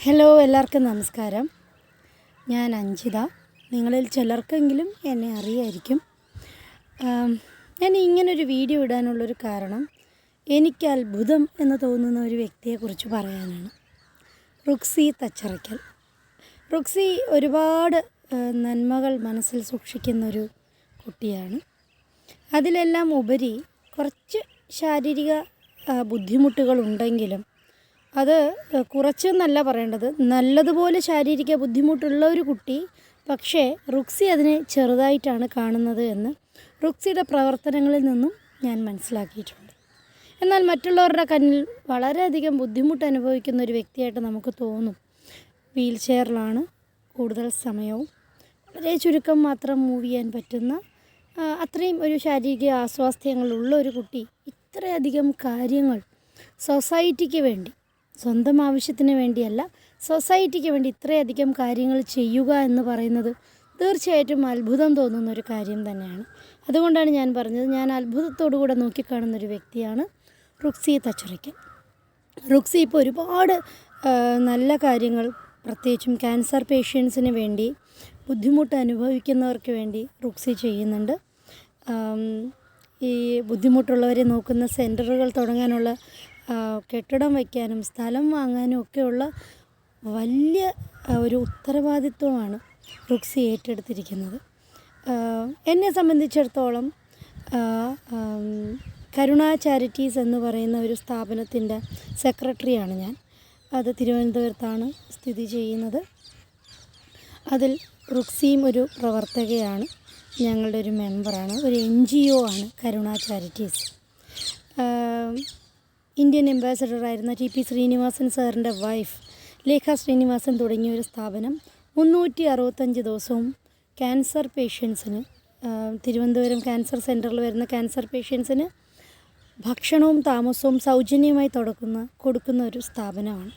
Hello, എല്ലാവർക്കും നമസ്കാരം. ഞാൻ അഞ്ജിത. നിങ്ങളിൽ ചിലർക്കെങ്കിലും എന്നെ അറിയായിരിക്കും. ഞാൻ ഇങ്ങനൊരു വീഡിയോ ഇടാനുള്ളൊരു കാരണം എനിക്ക് അത്ഭുതം എന്ന് തോന്നുന്ന ഒരു വ്യക്തിയെക്കുറിച്ച് പറയാനാണ്. റുക്സി തച്ചറയ്ക്കൽ. റുക്സി ഒരുപാട് നന്മകൾ മനസ്സിൽ സൂക്ഷിക്കുന്നൊരു കുട്ടിയാണ്. അതിലെല്ലാം ഉപരി കുറച്ച് ശാരീരിക ബുദ്ധിമുട്ടുകളുണ്ടെങ്കിലും അത് കുറച്ചെന്നല്ല പറയേണ്ടത്, നല്ലതുപോലെ ശാരീരിക ബുദ്ധിമുട്ടുള്ള ഒരു കുട്ടി. പക്ഷേ റുക്സി അതിനെ ചെറുതായിട്ടാണ് കാണുന്നത് എന്ന് റുക്സിയുടെ പ്രവർത്തനങ്ങളിൽ നിന്നും ഞാൻ മനസ്സിലാക്കിയിട്ടുണ്ട്. എന്നാൽ മറ്റുള്ളവരുടെ കണ്ണിൽ വളരെയധികം ബുദ്ധിമുട്ട് അനുഭവിക്കുന്ന ഒരു വ്യക്തിയായിട്ട് നമുക്ക് തോന്നും. വീൽ ചെയറിലാണ് കൂടുതൽ സമയവും, വളരെ ചുരുക്കം മാത്രം മൂവ് ചെയ്യാൻ പറ്റുന്ന അത്രയും ഒരു ശാരീരിക അസ്വാസ്ഥ്യങ്ങളുള്ള ഒരു കുട്ടി ഇത്രയധികം കാര്യങ്ങൾ സൊസൈറ്റിക്ക് വേണ്ടി, സ്വന്തം ആവശ്യത്തിന് വേണ്ടിയല്ല, സൊസൈറ്റിക്ക് വേണ്ടി ഇത്രയധികം കാര്യങ്ങൾ ചെയ്യുക എന്ന് പറയുന്നത് തീർച്ചയായിട്ടും അത്ഭുതം തോന്നുന്നൊരു കാര്യം തന്നെയാണ്. അതുകൊണ്ടാണ് ഞാൻ പറഞ്ഞത്, ഞാൻ അത്ഭുതത്തോടുകൂടെ നോക്കിക്കാണുന്നൊരു വ്യക്തിയാണ് റുക്സി തച്ചറയ്ക്കൽ. റുക്സി ഇപ്പോൾ ഒരുപാട് നല്ല കാര്യങ്ങൾ, പ്രത്യേകിച്ചും ക്യാൻസർ പേഷ്യൻസിന് വേണ്ടി, ബുദ്ധിമുട്ട് അനുഭവിക്കുന്നവർക്ക് വേണ്ടി റുക്സി ചെയ്യുന്നുണ്ട്. ഈ ബുദ്ധിമുട്ടുള്ളവരെ നോക്കുന്ന സെൻറ്ററുകൾ തുടങ്ങാനുള്ള, കെട്ടിടം വയ്ക്കാനും സ്ഥലം വാങ്ങാനും ഒക്കെയുള്ള വലിയ ഒരു ഉത്തരവാദിത്വമാണ് റുക്സി ഏറ്റെടുത്തിരിക്കുന്നത്. എന്നെ സംബന്ധിച്ചിടത്തോളം കരുണ ചാരിറ്റീസ് എന്ന് പറയുന്ന ഒരു സ്ഥാപനത്തിൻ്റെ സെക്രട്ടറിയാണ് ഞാൻ. അത് തിരുവനന്തപുരത്താണ് സ്ഥിതി ചെയ്യുന്നത്. അതിൽ റുക്സിയും ഒരു പ്രവർത്തകയാണ്, ഞങ്ങളുടെ ഒരു മെമ്പറാണ്. ഒരു NGO ആണ് കരുണ ചാരിറ്റീസ്. ഇന്ത്യൻ അംബാസഡറായിരുന്ന TP ശ്രീനിവാസൻ സാറിൻ്റെ വൈഫ് ലേഖ ശ്രീനിവാസൻ തുടങ്ങിയ ഒരു സ്ഥാപനം 365 ദിവസവും ക്യാൻസർ പേഷ്യൻസിന്, തിരുവനന്തപുരം ക്യാൻസർ സെൻറ്ററിൽ വരുന്ന ക്യാൻസർ പേഷ്യൻസിന് ഭക്ഷണവും താമസവും സൗജന്യമായി കൊടുക്കുന്ന ഒരു സ്ഥാപനമാണ്.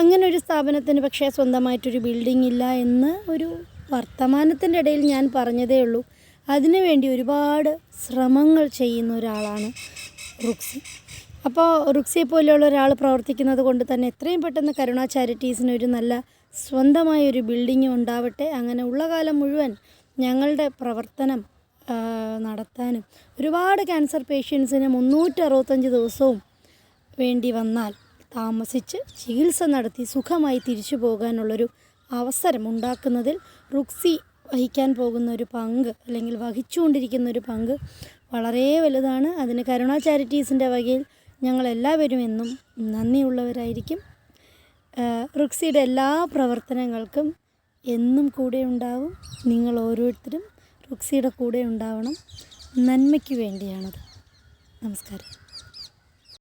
അങ്ങനെ ഒരു സ്ഥാപനത്തിന് പക്ഷേ സ്വന്തമായിട്ടൊരു ബിൽഡിംഗ് ഇല്ല എന്ന് ഒരു വർത്തമാനത്തിൻ്റെ ഇടയിൽ ഞാൻ പറഞ്ഞതേ ഉള്ളൂ. അതിനുവേണ്ടി ഒരുപാട് ശ്രമങ്ങൾ ചെയ്യുന്ന ഒരാളാണ് റുക്സി. അപ്പോൾ റുക്സിയെ പോലെയുള്ള ഒരാൾ പ്രവർത്തിക്കുന്നത് കൊണ്ട് തന്നെ എത്രയും പെട്ടെന്ന് കരുണ ചാരിറ്റീസിന് ഒരു നല്ല സ്വന്തമായൊരു ബിൽഡിംഗ് ഉണ്ടാവട്ടെ. അങ്ങനെ ഉള്ള കാലം മുഴുവൻ ഞങ്ങളുടെ പ്രവർത്തനം നടത്താനും, ഒരുപാട് ക്യാൻസർ പേഷ്യൻസിന് 365 ദിവസവും വേണ്ടി വന്നാൽ താമസിച്ച് ചികിത്സ നടത്തി സുഖമായി തിരിച്ചു പോകാനുള്ളൊരു അവസരം ഉണ്ടാക്കുന്നതിൽ റുക്സി വഹിക്കാൻ പോകുന്ന ഒരു പങ്ക്, അല്ലെങ്കിൽ വഹിച്ചുകൊണ്ടിരിക്കുന്ന ഒരു പങ്ക് വളരെ വലുതാണ്. അതിന് കരുണ ചാരിറ്റീസിൻ്റെ വകയിൽ ഞങ്ങളെല്ലാവരും എന്നും നന്ദിയുള്ളവരായിരിക്കും. റുക്സിയുടെ എല്ലാ പ്രവർത്തനങ്ങൾക്കും എന്നും കൂടെ ഉണ്ടാവും. നിങ്ങൾ ഓരോരുത്തരും റുക്സിയുടെ കൂടെ ഉണ്ടാവണം. നന്മയ്ക്ക് വേണ്ടിയാണത്. നമസ്കാരം.